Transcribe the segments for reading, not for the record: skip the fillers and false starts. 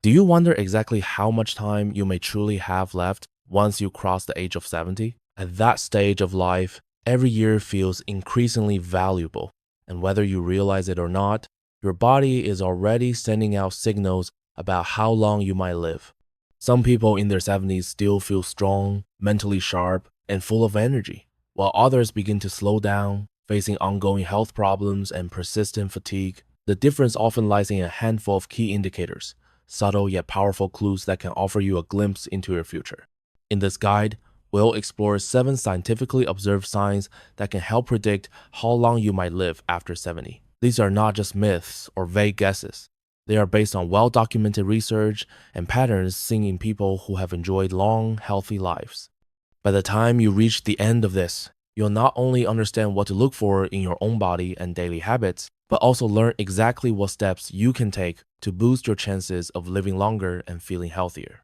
Do you wonder exactly how much time you may truly have left once you cross the age of 70? At that stage of life, every year feels increasingly valuable, and whether you realize it or not, your body is already sending out signals about how long you might live. Some people in their 70s still feel strong, mentally sharp, and full of energy, while others begin to slow down, facing ongoing health problems and persistent fatigue. The difference often lies in a handful of key indicators, subtle yet powerful clues that can offer you a glimpse into your future. In this guide, we'll explore 7 scientifically observed signs that can help predict how long you might live after 70. These are not just myths or vague guesses. They are based on well-documented research and patterns seen in people who have enjoyed long, healthy lives. By the time you reach the end of this, you'll not only understand what to look for in your own body and daily habits, but also learn exactly what steps you can take to boost your chances of living longer and feeling healthier.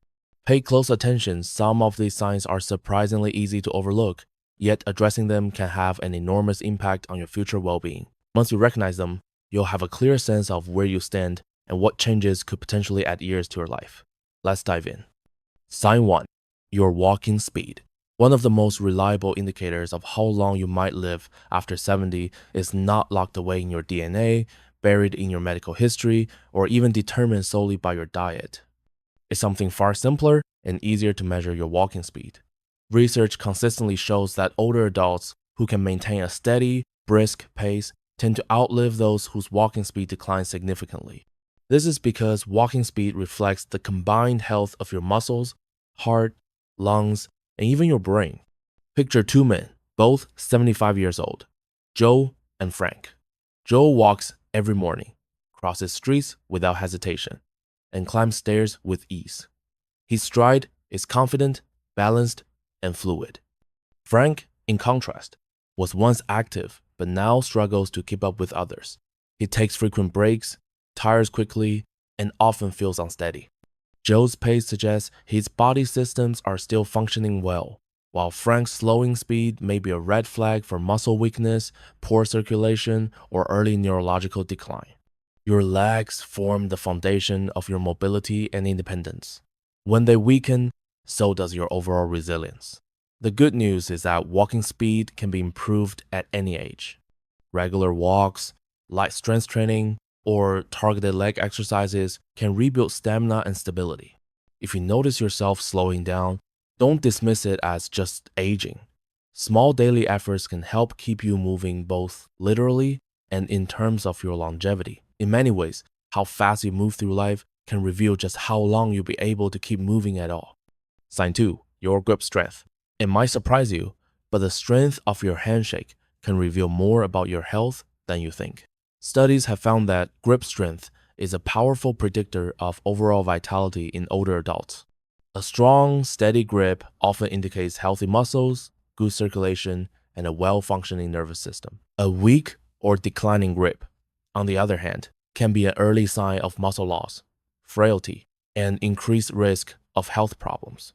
Pay close attention, some of these signs are surprisingly easy to overlook, yet addressing them can have an enormous impact on your future well-being. Once you recognize them, you'll have a clear sense of where you stand and what changes could potentially add years to your life. Let's dive in. Sign 1. Your walking speed. One of the most reliable indicators of how long you might live after 70 is not locked away in your DNA, buried in your medical history, or even determined solely by your diet. It's something far simpler and easier to measure your walking speed. Research consistently shows that older adults who can maintain a steady, brisk pace tend to outlive those whose walking speed declines significantly. This is because walking speed reflects the combined health of your muscles, heart, lungs, and even your brain. Picture 2 men, both 75 years old, Joe and Frank. Joe walks every morning, crosses streets without hesitation, and climbs stairs with ease. His stride is confident, balanced, and fluid. Frank, in contrast, was once active but now struggles to keep up with others. He takes frequent breaks, tires quickly, and often feels unsteady. Joe's pace suggests his body systems are still functioning well, while Frank's slowing speed may be a red flag for muscle weakness, poor circulation, or early neurological decline. Your legs form the foundation of your mobility and independence. When they weaken, so does your overall resilience. The good news is that walking speed can be improved at any age. Regular walks, light strength training, or targeted leg exercises can rebuild stamina and stability. If you notice yourself slowing down, don't dismiss it as just aging. Small daily efforts can help keep you moving both literally and in terms of your longevity. In many ways, how fast you move through life can reveal just how long you'll be able to keep moving at all. Sign 2. Your grip strength. It might surprise you, but the strength of your handshake can reveal more about your health than you think. Studies have found that grip strength is a powerful predictor of overall vitality in older adults. A strong, steady grip often indicates healthy muscles, good circulation, and a well-functioning nervous system. A weak or declining grip, on the other hand, can be an early sign of muscle loss, frailty, and increased risk of health problems.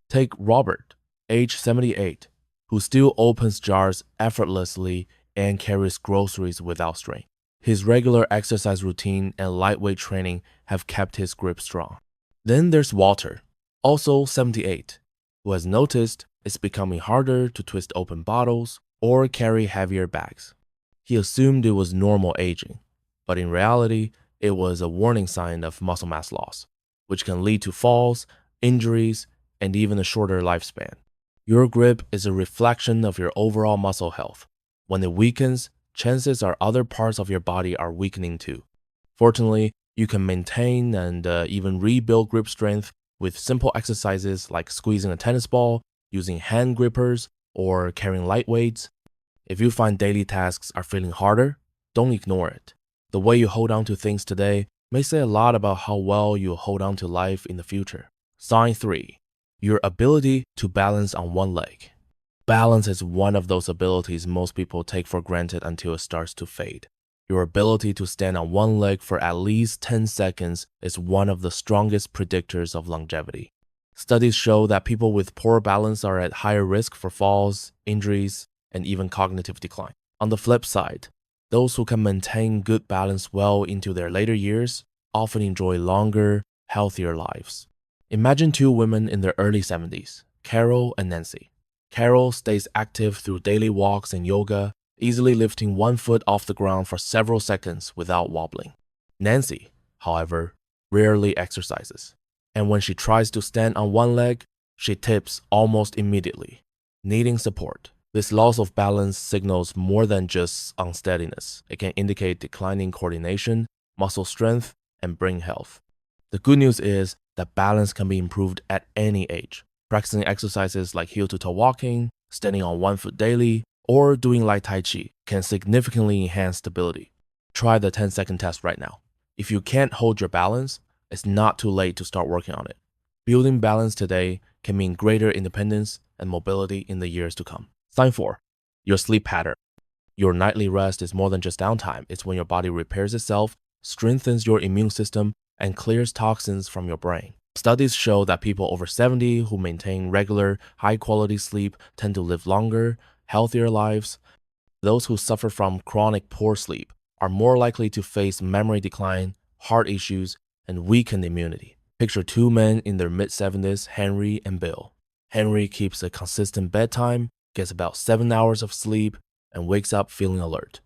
Take Robert, age 78, who still opens jars effortlessly and carries groceries without strain. His regular exercise routine and lightweight training have kept his grip strong. Then there's Walter, also 78, who has noticed it's becoming harder to twist open bottles or carry heavier bags. He assumed it was normal aging, but in reality, it was a warning sign of muscle mass loss, which can lead to falls, injuries, and even a shorter lifespan. Your grip is a reflection of your overall muscle health. When it weakens, chances are other parts of your body are weakening too. Fortunately, you can maintain and even rebuild grip strength with simple exercises like squeezing a tennis ball, using hand grippers, or carrying light weights. If you find daily tasks are feeling harder, don't ignore it. The way you hold on to things today may say a lot about how well you'll hold on to life in the future. Sign 3. Your ability to balance on one leg. Balance is one of those abilities most people take for granted until it starts to fade. Your ability to stand on one leg for at least 10 seconds is one of the strongest predictors of longevity. Studies show that people with poor balance are at higher risk for falls, injuries, and even cognitive decline. On the flip side, those who can maintain good balance well into their later years often enjoy longer, healthier lives. Imagine two women in their early 70s, Carol and Nancy. Carol stays active through daily walks and yoga, easily lifting one foot off the ground for several seconds without wobbling. Nancy, however, rarely exercises, and when she tries to stand on one leg, she tips almost immediately, needing support. This loss of balance signals more than just unsteadiness. It can indicate declining coordination, muscle strength, and brain health. The good news is that balance can be improved at any age. Practicing exercises like heel-to-toe walking, standing on one foot daily, or doing light Tai Chi can significantly enhance stability. Try the 10-second test right now. If you can't hold your balance, it's not too late to start working on it. Building balance today can mean greater independence and mobility in the years to come. Sign 4. Your sleep pattern. Your nightly rest is more than just downtime. It's when your body repairs itself, strengthens your immune system, and clears toxins from your brain. Studies show that people over 70 who maintain regular, high-quality sleep tend to live longer, healthier lives. Those who suffer from chronic poor sleep are more likely to face memory decline, heart issues, and weakened immunity. Picture two men in their mid-70s, Henry and Bill. Henry keeps a consistent bedtime, gets about 7 hours of sleep, and wakes up feeling alert.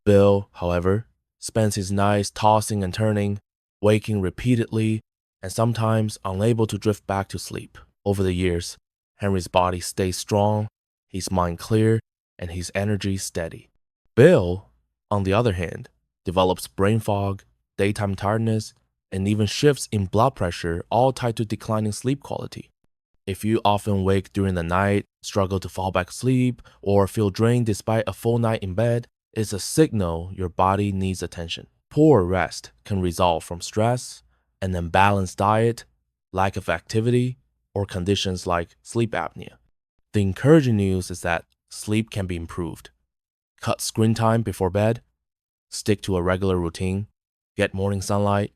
Bill, however, spends his nights tossing and turning, waking repeatedly, and sometimes unable to drift back to sleep. Over the years, Henry's body stays strong, his mind clear, and his energy steady. Bill, on the other hand, develops brain fog, daytime tiredness, and even shifts in blood pressure, all tied to declining sleep quality. If you often wake during the night, struggle to fall back asleep, or feel drained despite a full night in bed, it's a signal your body needs attention. Poor rest can result from stress, an imbalanced diet, lack of activity, or conditions like sleep apnea. The encouraging news is that sleep can be improved. Cut screen time before bed, stick to a regular routine, get morning sunlight,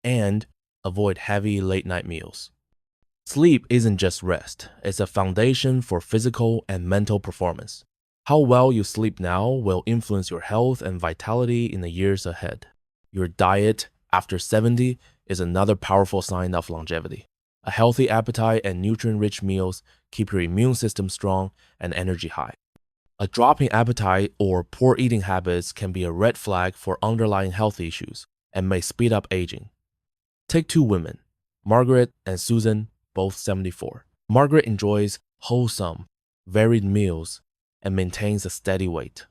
and avoid heavy late-night meals. Sleep isn't just rest, it's a foundation for physical and mental performance. How well you sleep now will influence your health and vitality in the years ahead. Your diet after 70 is another powerful sign of longevity. A healthy appetite and nutrient-rich meals keep your immune system strong and energy high. A drop in appetite or poor eating habits can be a red flag for underlying health issues and may speed up aging. Take two women, Margaret and Susan, both 74. Margaret enjoys wholesome, varied meals and maintains a steady weight.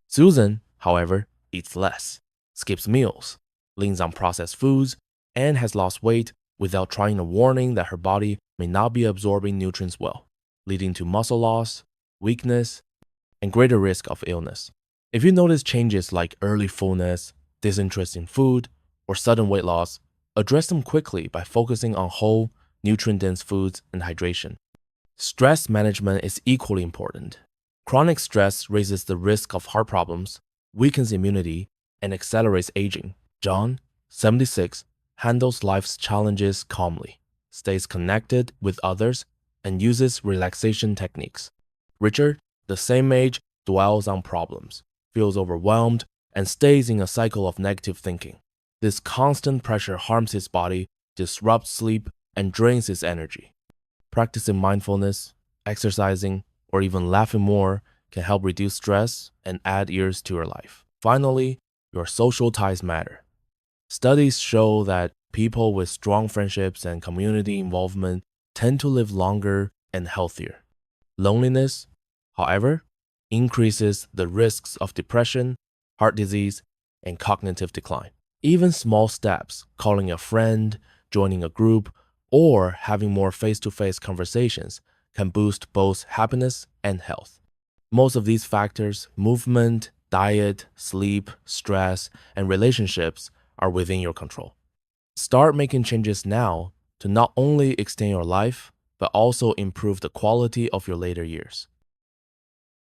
Susan, however, eats less, skips meals, leans on processed foods, and has lost weight without trying a warning that her body may not be absorbing nutrients well, leading to muscle loss, weakness, and greater risk of illness. If you notice changes like early fullness, disinterest in food, or sudden weight loss, address them quickly by focusing on whole, nutrient-dense foods and hydration. Stress management is equally important. Chronic stress raises the risk of heart problems, weakens immunity, and accelerates aging. John, 76, handles life's challenges calmly, stays connected with others, and uses relaxation techniques. Richard, the same age, dwells on problems, feels overwhelmed, and stays in a cycle of negative thinking. This constant pressure harms his body, disrupts sleep, and drains his energy. Practicing mindfulness, exercising, or even laughing more can help reduce stress and add years to your life. Finally, your social ties matter. Studies show that people with strong friendships and community involvement tend to live longer and healthier. Loneliness, however, increases the risks of depression, heart disease, and cognitive decline. Even small steps, calling a friend, joining a group, or having more face-to-face conversations can boost both happiness and health. Most of these factors, movement, diet, sleep, stress, and relationships, are within your control. Start making changes now to not only extend your life, but also improve the quality of your later years.